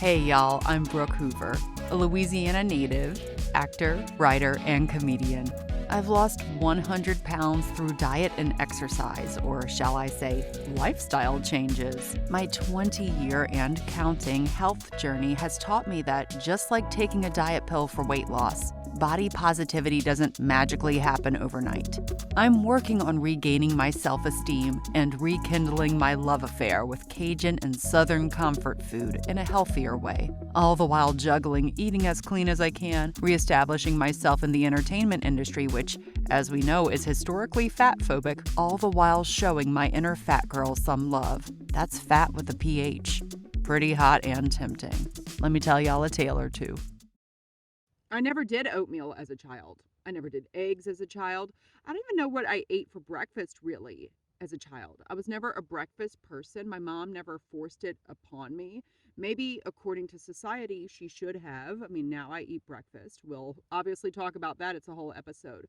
Hey y'all, I'm Brooke Hoover, a Louisiana native, actor, writer, and comedian. I've lost 100 pounds through diet and exercise, or shall I say, lifestyle changes. My 20-year and counting health journey has taught me that just like taking a diet pill for weight loss, body positivity doesn't magically happen overnight. I'm working on regaining my self-esteem and rekindling my love affair with Cajun and Southern comfort food in a healthier way, all the while juggling eating as clean as I can, reestablishing myself in the entertainment industry, which, as we know, is historically fat-phobic, all the while showing my inner fat girl some love. That's fat with a PH. Pretty hot and tempting. Let me tell y'all a tale or two. I never did oatmeal as a child. I never did eggs as a child. I don't even know what I ate for breakfast really as a child. I was never a breakfast person. My mom never forced it upon me. Maybe according to society, she should have. I mean, now I eat breakfast. We'll obviously talk about that. It's a whole episode.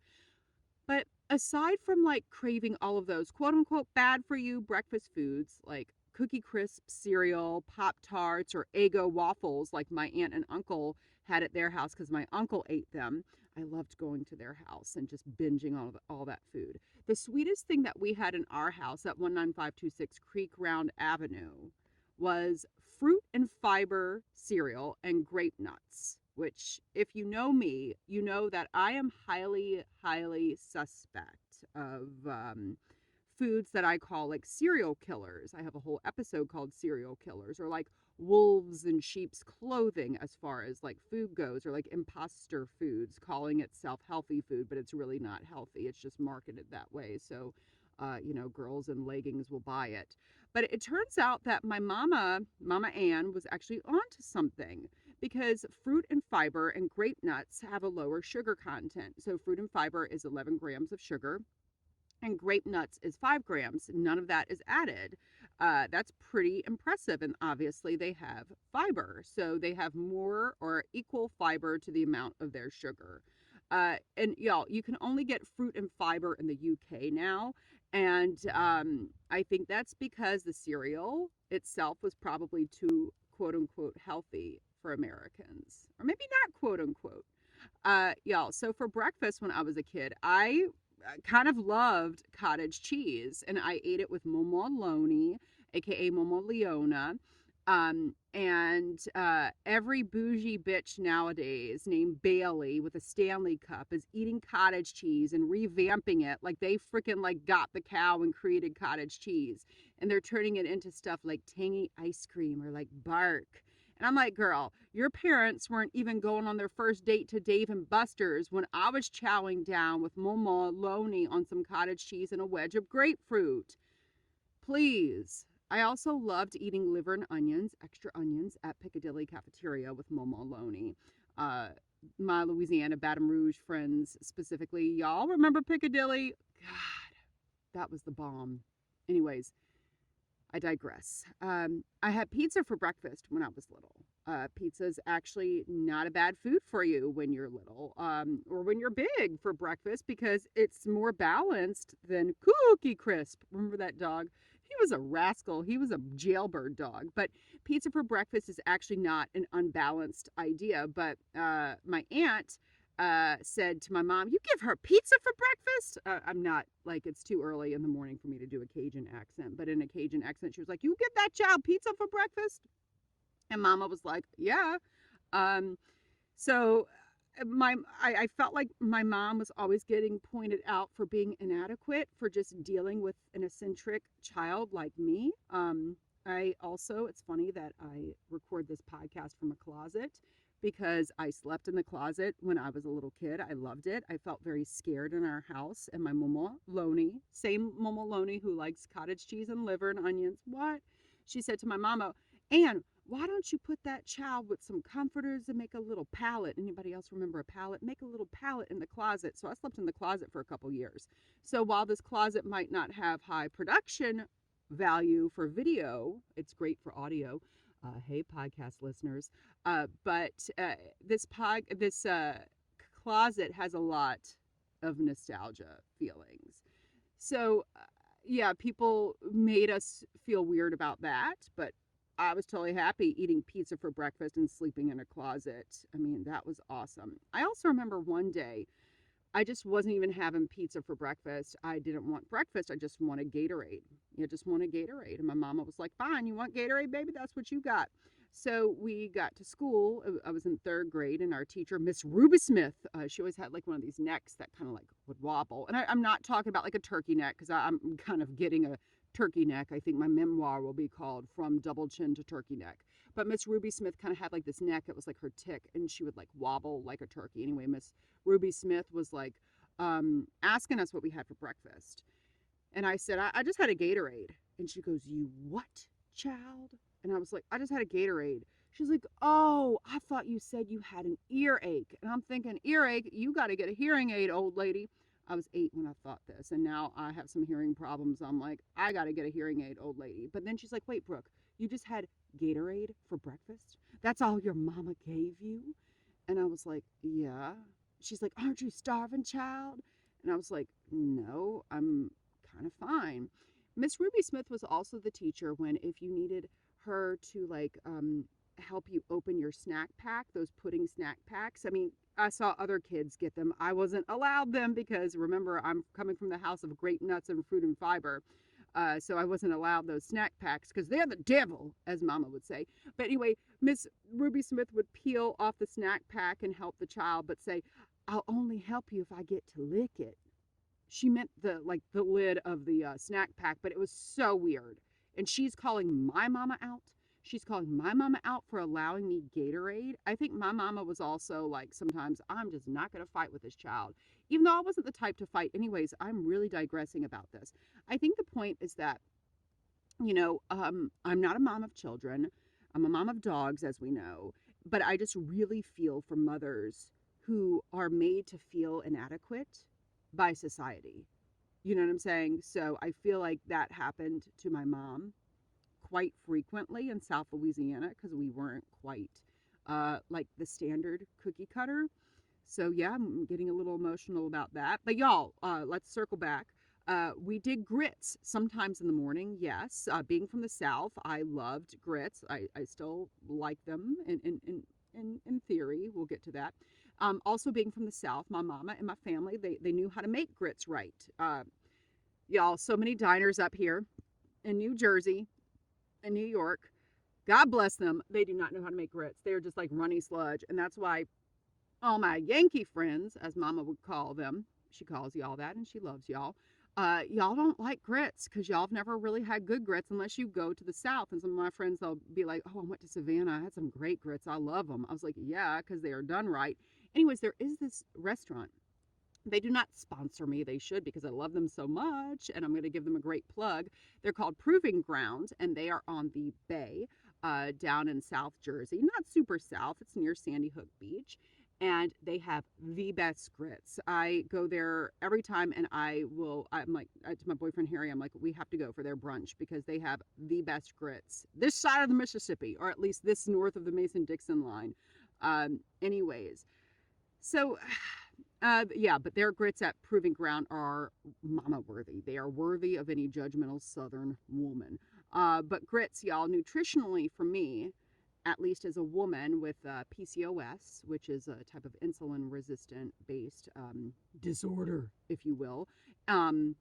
But aside from like craving all of those quote unquote bad for you breakfast foods like Cookie Crisp cereal, Pop-Tarts, or Eggo waffles like my aunt and uncle had at their house because my uncle ate them. I loved going to their house and just binging all that food. The sweetest thing that we had in our house at 19526 Creek Round Avenue was fruit and fiber cereal and grape nuts, which if you know me, you know that I am highly, highly suspect of foods that I call like serial killers. I have a whole episode called serial killers, or like wolves in sheep's clothing as far as like food goes, or like imposter foods, calling itself healthy food, but it's really not healthy. It's just marketed that way. So, girls in leggings will buy it. But it turns out that my Mama Ann, was actually onto something because fruit and fiber and grape nuts have a lower sugar content. So fruit and fiber is 11 grams of sugar and grape nuts is 5 grams. None of that is added. That's pretty impressive. And obviously they have fiber. So they have more or equal fiber to the amount of their sugar. And y'all, you can only get fruit and fiber in the UK now. And I think that's because the cereal itself was probably too quote unquote healthy for Americans. Or maybe not quote unquote. Y'all, so for breakfast when I was a kid, I kind of loved cottage cheese, and I ate it with Momo Loney, aka Momo Leona. And every bougie bitch nowadays named Bailey with a Stanley cup is eating cottage cheese and revamping it like they freaking like got the cow and created cottage cheese, and they're turning it into stuff like tangy ice cream or like bark. And I'm like, girl, your parents weren't even going on their first date to Dave and Buster's when I was chowing down with Momo Loney on some cottage cheese and a wedge of grapefruit. Please. I also loved eating liver and onions, extra onions, at Piccadilly Cafeteria with Momo Loney. My Louisiana Baton Rouge friends specifically, y'all remember Piccadilly? God, that was the bomb. Anyways, I digress. I had pizza for breakfast when I was little. Pizza's actually not a bad food for you when you're little, or when you're big for breakfast, because it's more balanced than Cookie Crisp. Remember that dog? He was a rascal. He was a jailbird dog. But pizza for breakfast is actually not an unbalanced idea. But my aunt said to my mom, "You give her pizza for breakfast?" I'm not, like, it's too early in the morning for me to do a Cajun accent, but in a Cajun accent, she was like, "You give that child pizza for breakfast?" And Mama was like, "Yeah." So I felt like my mom was always getting pointed out for being inadequate for just dealing with an eccentric child like me. It's funny that I record this podcast from a closet because I slept in the closet when I was a little kid. I loved it. I felt very scared in our house. And my Momo Loney, same Momo Loney who likes cottage cheese and liver and onions, what? She said to my mama, "Ann, why don't you put that child with some comforters and make a little pallet?" Anybody else remember a pallet? Make a little pallet in the closet. So I slept in the closet for a couple years. So while this closet might not have high production value for video, it's great for audio. Hey, podcast listeners. But this closet has a lot of nostalgia feelings. So, yeah, people made us feel weird about that, but I was totally happy eating pizza for breakfast and sleeping in a closet. I mean, that was awesome. I also remember one day I just wasn't even having pizza for breakfast. I didn't want breakfast. I just wanted Gatorade. You just wanted Gatorade. And my mama was like, fine, you want Gatorade, baby? That's what you got. So we got to school. I was in third grade, and our teacher, Miss Ruby Smith, she always had like one of these necks that kind of like would wobble. And I'm not talking about like a turkey neck because I'm kind of getting a turkey neck. I think my memoir will be called From Double Chin to Turkey Neck. But Miss Ruby Smith kind of had like this neck. It was like her tick, and she would like wobble like a turkey. Anyway, Miss Ruby Smith was like asking us what we had for breakfast. And I said, I just had a Gatorade. And she goes, you what, child? And I was like, I just had a Gatorade. She's like, oh, I thought you said you had an earache. And I'm thinking, earache, you got to get a hearing aid, old lady. I was 8 when I thought this, and now I have some hearing problems. I'm like, I got to get a hearing aid, old lady. But then she's like, wait, Brooke, you just had Gatorade for breakfast? That's all your mama gave you? And I was like, yeah. She's like, aren't you starving, child? And I was like, no, I'm kind of fine. Miss Ruby Smith was also the teacher when if you needed her to like help you open your snack pack, those pudding snack packs. I mean, I saw other kids get them. I wasn't allowed them because remember, I'm coming from the house of great nuts and fruit and fiber. So I wasn't allowed those snack packs because they're the devil, as Mama would say. But anyway, Miss Ruby Smith would peel off the snack pack and help the child, but say, I'll only help you if I get to lick it. She meant the like the lid of the snack pack, but it was so weird. And she's calling my mama out. She's calling my mama out for allowing me Gatorade. I think my mama was also like, sometimes I'm just not going to fight with this child, even though I wasn't the type to fight. Anyways, I'm really digressing about this. I think the point is that, I'm not a mom of children. I'm a mom of dogs, as we know. But I just really feel for mothers who are made to feel inadequate by society. You know what I'm saying? So I feel like that happened to my mom quite frequently in South Louisiana because we weren't quite like the standard cookie cutter. So yeah, I'm getting a little emotional about that. But y'all, let's circle back. We did grits sometimes in the morning. Yes, being from the South, I loved grits. I still like them in theory. We'll get to that. Also, being from the South, my mama and my family, they knew how to make grits right. Y'all, so many diners up here in New Jersey and New York. God bless them. They do not know how to make grits. They're just like runny sludge. And that's why all my Yankee friends, as Mama would call them, she calls y'all that and she loves y'all. Y'all don't like grits because y'all have never really had good grits unless you go to the South. And some of my friends, they'll be like, oh, I went to Savannah. I had some great grits. I love them. I was like, yeah, because they are done right. Anyways, there is this restaurant. They do not sponsor me. They should because I love them so much. And I'm going to give them a great plug. They're called Proving Ground and they are on the bay down in South Jersey. Not super south, it's near Sandy Hook Beach and they have the best grits. I go there every time and I'm like, to my boyfriend Harry, I'm like, we have to go for their brunch because they have the best grits this side of the Mississippi, or at least this north of the Mason-Dixon line. Anyways, so yeah, but their grits at Proving Ground are mama worthy. They are worthy of any judgmental Southern woman. But grits, y'all, nutritionally for me, at least as a woman with PCOS, which is a type of insulin resistant based disorder, if you will. I'm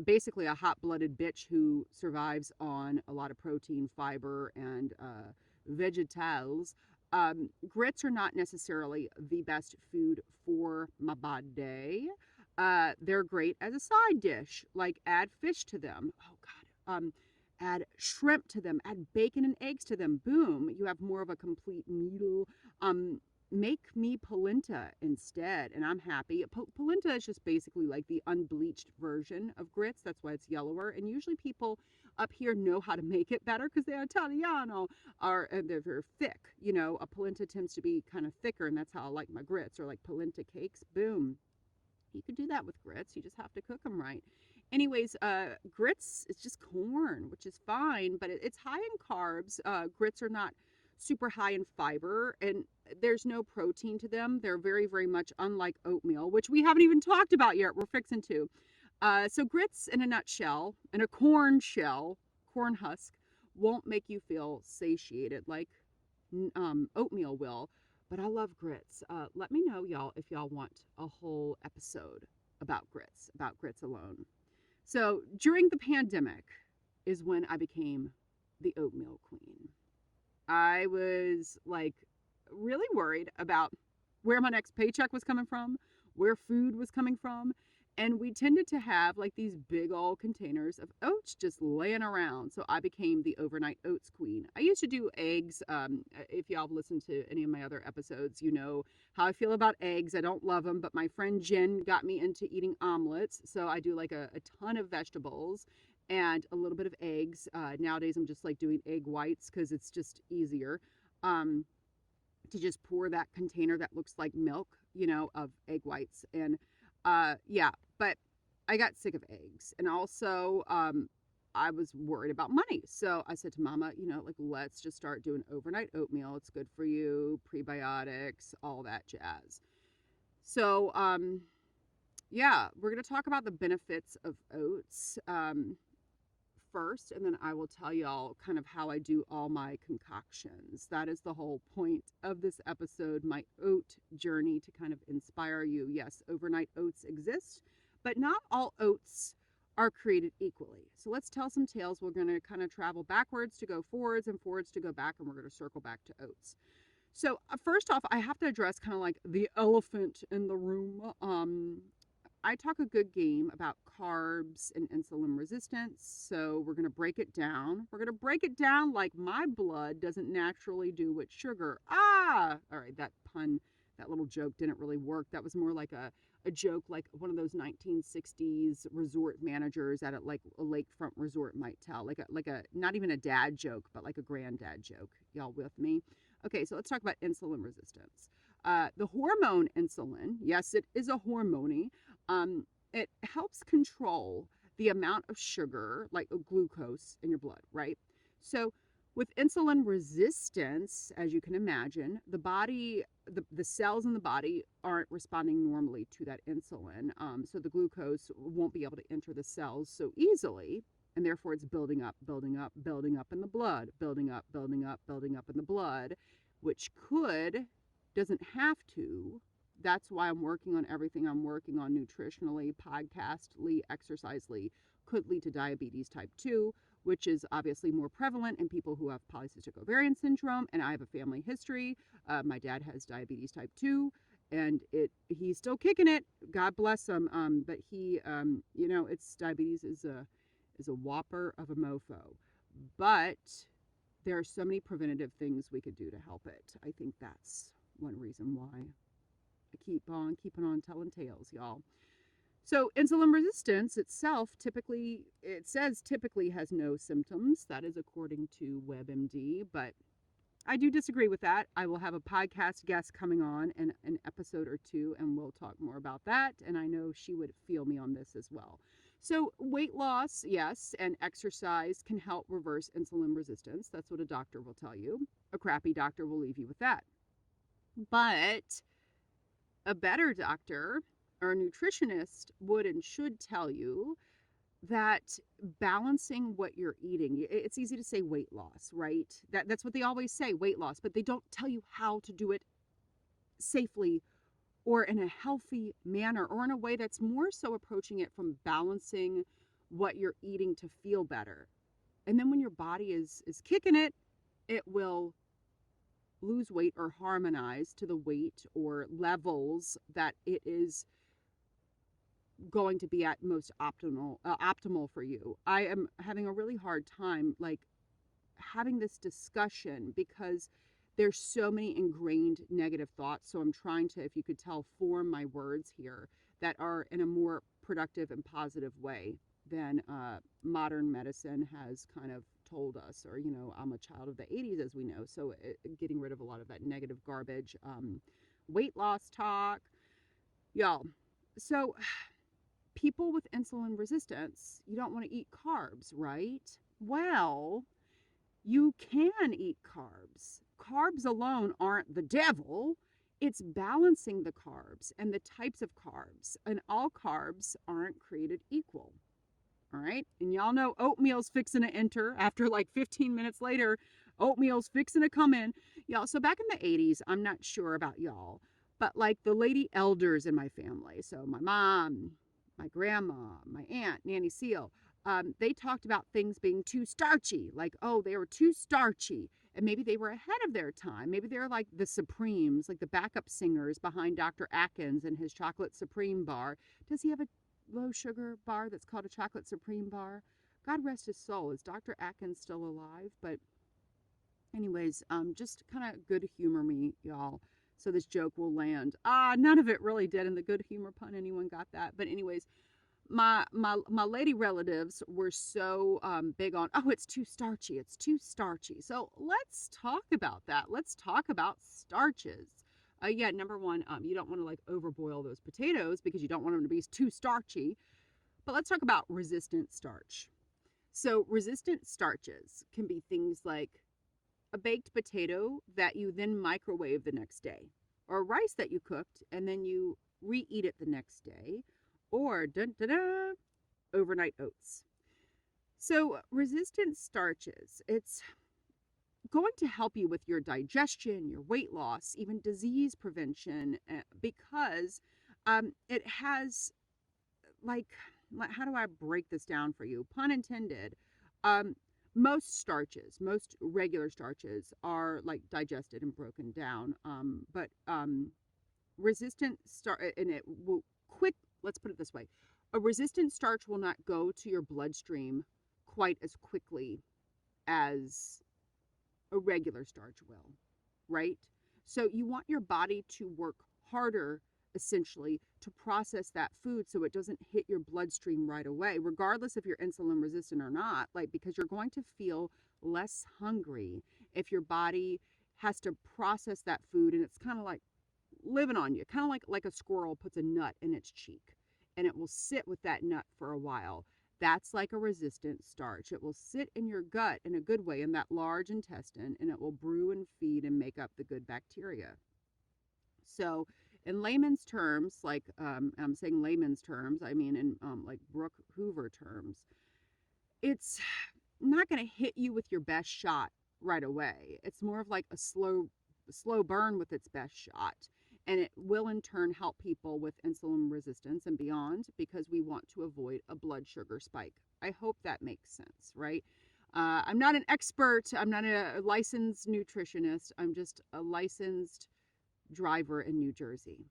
basically a hot blooded bitch who survives on a lot of protein, fiber, and vegetals. Grits are not necessarily the best food for my body. They're great as a side dish, like add fish to them. Oh, God. Add shrimp to them, add bacon and eggs to them. Boom, you have more of a complete meal. Make me polenta instead, and I'm happy. Polenta is just basically like the unbleached version of grits. That's why it's yellower. And usually people up here know how to make it better because they're Italiano, or they're very thick. You know, a polenta tends to be kind of thicker, and that's how I like my grits, or like polenta cakes. Boom. You could do that with grits. You just have to cook them right. Anyways, grits is just corn, which is fine, but it's high in carbs. Grits are not super high in fiber, and there's no protein to them. They're very, very much unlike oatmeal, which we haven't even talked about yet. We're fixing to. So grits in a nutshell, in a corn shell, corn husk, won't make you feel satiated like oatmeal will. But I love grits. Let me know, y'all, if y'all want a whole episode about grits alone. So during the pandemic is when I became the oatmeal queen. I was like really worried about where my next paycheck was coming from, where food was coming from. And we tended to have like these big old containers of oats just laying around. So I became the overnight oats queen. I used to do eggs. If y'all have listened to any of my other episodes, you know how I feel about eggs. I don't love them, but my friend Jen got me into eating omelets. So I do like a ton of vegetables and a little bit of eggs. Nowadays, I'm just like doing egg whites because it's just easier. Um, to just pour that container that looks like milk, of egg whites. And yeah, but I got sick of eggs. And also, I was worried about money. So I said to mama, like, let's just start doing overnight oatmeal. It's good for you, prebiotics, all that jazz. So, yeah, we're going to talk about the benefits of oats. First, and then I will tell y'all kind of how I do all my concoctions. That is the whole point of this episode, my oat journey, to kind of inspire you. Yes, overnight oats exist, but not all oats are created equally. So let's tell some tales. We're going to kind of travel backwards to go forwards and forwards to go back, and we're going to circle back to oats. So first off, I have to address kind of like the elephant in the room. I talk a good game about carbs and insulin resistance. So we're going to break it down. We're going to break it down like my blood doesn't naturally do with sugar. Ah! All right, that pun, that little joke didn't really work. That was more like a joke like one of those 1960s resort managers at like a lakefront resort might tell. Like a not even a dad joke, but like a granddad joke. Y'all with me? Okay, so let's talk about insulin resistance. The hormone insulin, yes, it is a hormone. It helps control the amount of sugar, like glucose, in your blood, right? So, with insulin resistance, as you can imagine, the cells in the body aren't responding normally to that insulin. So, the glucose won't be able to enter the cells so easily. And therefore, it's building up, building up, building up in the blood, building up, building up, building up in the blood, which doesn't have to. That's why I'm working on everything I'm working on nutritionally, podcastly, exercisely, could lead to diabetes type 2, which is obviously more prevalent in people who have polycystic ovarian syndrome. And I have a family history. My dad has diabetes type 2, and he's still kicking it. God bless him. But he, it's diabetes is a whopper of a mofo. But there are so many preventative things we could do to help it. I think that's one reason why I keep on keeping on telling tales, y'all. So insulin resistance itself it says typically has no symptoms. That is according to WebMD, but I do disagree with that. I will have a podcast guest coming on in an episode or two, and we'll talk more about that. And I know she would feel me on this as well. So weight loss, yes, and exercise can help reverse insulin resistance. That's what a doctor will tell you. A crappy doctor will leave you with that. But a better doctor or a nutritionist would and should tell you that balancing what you're eating, it's easy to say weight loss, right? That's what they always say, weight loss, but they don't tell you how to do it safely or in a healthy manner or in a way that's more so approaching it from balancing what you're eating to feel better. And then when your body is kicking it, it will lose weight or harmonize to the weight or levels that it is going to be at most optimal for you. I am having a really hard time like having this discussion because there's so many ingrained negative thoughts. So I'm trying to, if you could tell, form my words here that are in a more productive and positive way than modern medicine has kind of told us. Or, I'm a child of the 80s, as we know. So getting rid of a lot of that negative garbage, weight loss talk, y'all. So people with insulin resistance, you don't want to eat carbs, right? Well, you can eat carbs. Carbs alone aren't the devil. It's balancing the carbs and the types of carbs. And all carbs aren't created equal. All right. And y'all know oatmeal's fixing to enter after like 15 minutes later. Oatmeal's fixing to come in. Y'all, so back in the 80s, I'm not sure about y'all, but like the lady elders in my family, so my mom, my grandma, my aunt, Nanny Seal, they talked about things being too starchy. Like, oh, they were too starchy. And maybe they were ahead of their time. Maybe they're like the Supremes, like the backup singers behind Dr. Atkins and his chocolate Supreme bar. Does he have a low sugar bar that's called a chocolate Supreme bar? God rest his soul. Is Dr. Atkins still alive? But anyways, just kind of good humor me, y'all. So this joke will land. None of it really did in the good humor pun. Anyone got that? But anyways, my lady relatives were so big on, oh, it's too starchy, it's too starchy. So let's talk about that. Let's talk about starches. Yeah, number one, you don't want to like overboil those potatoes because you don't want them to be too starchy. But let's talk about resistant starch. So resistant starches can be things like a baked potato that you then microwave the next day, or rice that you cooked and then you reheat it the next day, or dun, dun, dun, overnight oats. So resistant starches, it's going to help you with your digestion, your weight loss, even disease prevention, because it has like, how do I break this down for you? Pun intended. Um, most starches, most regular starches are like digested and broken down. But resistant starch, and it will quick, let's put it this way, a resistant starch will not go to your bloodstream quite as quickly as a regular starch will, right? So you want your body to work harder essentially to process that food so it doesn't hit your bloodstream right away, regardless if you're insulin resistant or not, like because you're going to feel less hungry if your body has to process that food and it's kind of like living on you, kind of like a squirrel puts a nut in its cheek and it will sit with that nut for a while. That's like a resistant starch. It will sit in your gut in a good way in that large intestine and it will brew and feed and make up the good bacteria. So, in layman's terms, like I'm saying layman's terms, I mean in like Brooke Hoover terms, it's not going to hit you with your best shot right away. It's more of like a slow burn with its best shot. And it will in turn help people with insulin resistance and beyond because we want to avoid a blood sugar spike. I hope that makes sense, right? I'm not an expert. I'm not a licensed nutritionist. I'm just a licensed driver in New Jersey.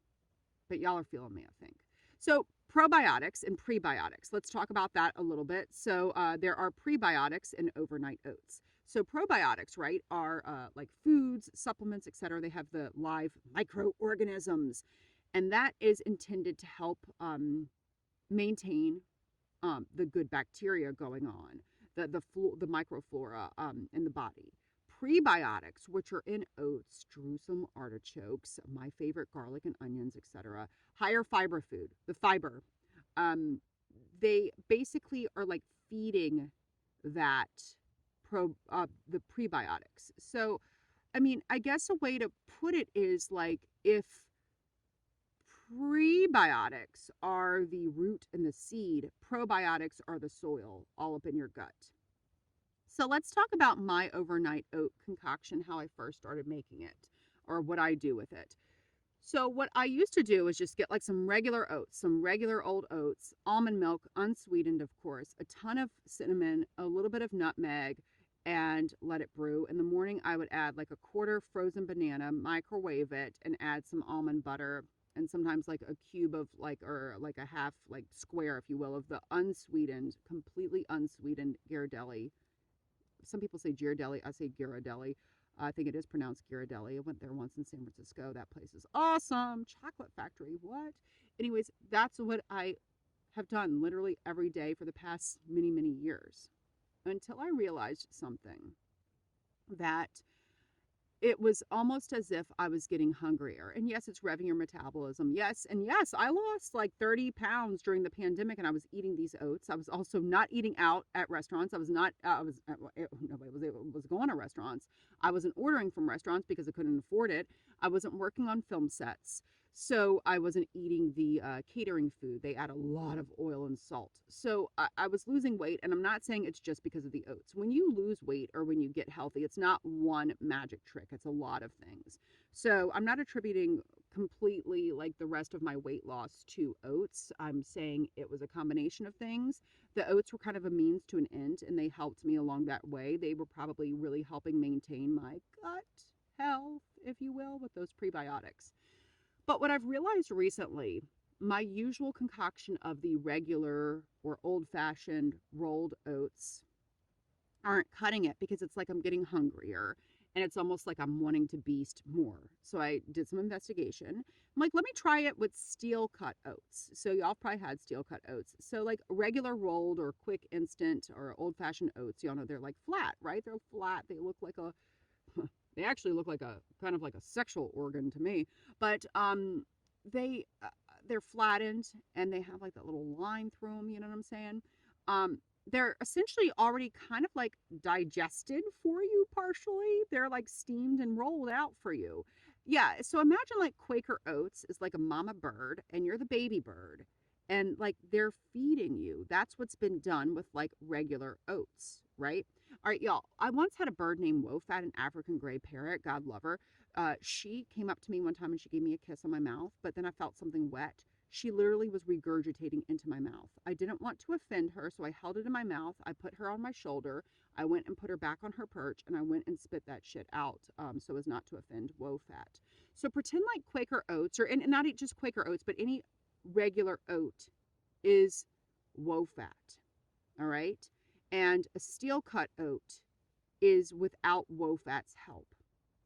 But y'all are feeling me, I think. So probiotics and prebiotics. Let's talk about that a little bit. So there are prebiotics in overnight oats. So probiotics, right, are like foods, supplements, etc. They have the live microorganisms, and that is intended to help maintain the good bacteria going on, the microflora in the body. Prebiotics, which are in oats, Jerusalem artichokes, my favorite garlic and onions, etc. Higher fiber food, the fiber. Um, they basically are like feeding that the prebiotics. So, I mean, I guess a way to put it is like if prebiotics are the root and the seed, probiotics are the soil all up in your gut. So let's talk about my overnight oat concoction, how I first started making it, or what I do with it. So what I used to do is just get like some regular oats, some regular old oats, almond milk, unsweetened, of course, a ton of cinnamon, a little bit of nutmeg, and let it brew. In the morning, I would add like a quarter frozen banana, microwave it, and add some almond butter, and sometimes like a cube of like, or like a half like square, if you will, of the unsweetened, completely unsweetened Ghirardelli. Some people say Ghirardelli, I say Ghirardelli. I think it is pronounced Ghirardelli. I went there once in San Francisco. That place is awesome. Chocolate factory. What? Anyways, that's what I have done literally every day for the past many, many years until I realized something, that it was almost as if I was getting hungrier. And yes, it's revving your metabolism. Yes. And yes, I lost like 30 pounds during the pandemic and I was eating these oats. I was also not eating out at restaurants. I was not, nobody was going to restaurants. I wasn't ordering from restaurants because I couldn't afford it. I wasn't working on film sets. So I wasn't eating the catering food. They add a lot of oil and salt. So I was losing weight, and I'm not saying it's just because of the oats. When you lose weight or when you get healthy, it's not one magic trick, it's a lot of things. So I'm not attributing completely like the rest of my weight loss to oats. I'm saying it was a combination of things. The oats were kind of a means to an end, and they helped me along that way. They were probably really helping maintain my gut health, if you will, with those prebiotics. But what I've realized recently, my usual concoction of the regular or old fashioned rolled oats aren't cutting it because it's like I'm getting hungrier and it's almost like I'm wanting to beast more. So I did some investigation. I'm like, let me try it with steel cut oats. So y'all probably had steel cut oats. So like regular rolled or quick instant or old fashioned oats, y'all know they're like flat, right? They're flat. They look like a they actually look like a kind of like a sexual organ to me, but they they're flattened and they have like that little line through them. You know what I'm saying? They're essentially already kind of like digested for you partially. They're like steamed and rolled out for you. Yeah. So imagine like Quaker Oats is like a mama bird and you're the baby bird. And like they're feeding you. That's what's been done with like regular oats, right? All right, y'all. I once had a bird named Phat, an African gray parrot. God love her. She came up to me one time and she gave me a kiss on my mouth, but then I felt something wet. She literally was regurgitating into my mouth. I didn't want to offend her, so I held it in my mouth. I put her on my shoulder. I went and put her back on her perch, and I went and spit that shit out so as not to offend Phat. So pretend like Quaker Oats, or and not just Quaker Oats, but any regular oat is Phat. All right. And a steel cut oat is without Phat's help.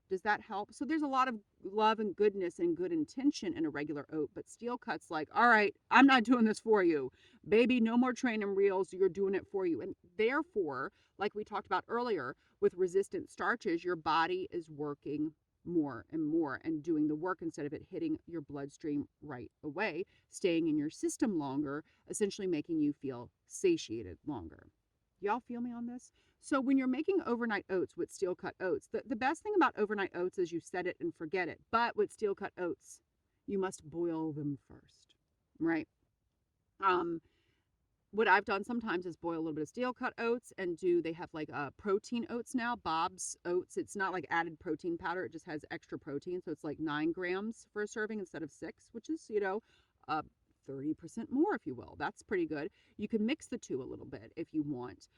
Does that help? So there's a lot of love and goodness and good intention in a regular oat, but steel cut's like, all right, I'm not doing this for you. Baby, no more training reels. You're doing it for you. And therefore, like we talked about earlier, with resistant starches, your body is working more and more and doing the work instead of it hitting your bloodstream right away, staying in your system longer, essentially making you feel satiated longer. Y'all feel me on this? So when you're making overnight oats with steel cut oats, the best thing about overnight oats is you set it and forget it. But with steel cut oats, you must boil them first, right? Um, what I've done sometimes is boil a little bit of steel cut oats and they have like protein oats now, Bob's oats. It's not like added protein powder. It just has extra protein. So it's like 9 grams for a serving instead of 6, which is, 30% more, if you will. That's pretty good. You can mix the two a little bit if you want.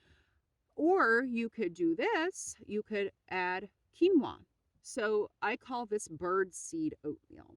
Or you could do this, you could add quinoa. So I call this bird seed oatmeal.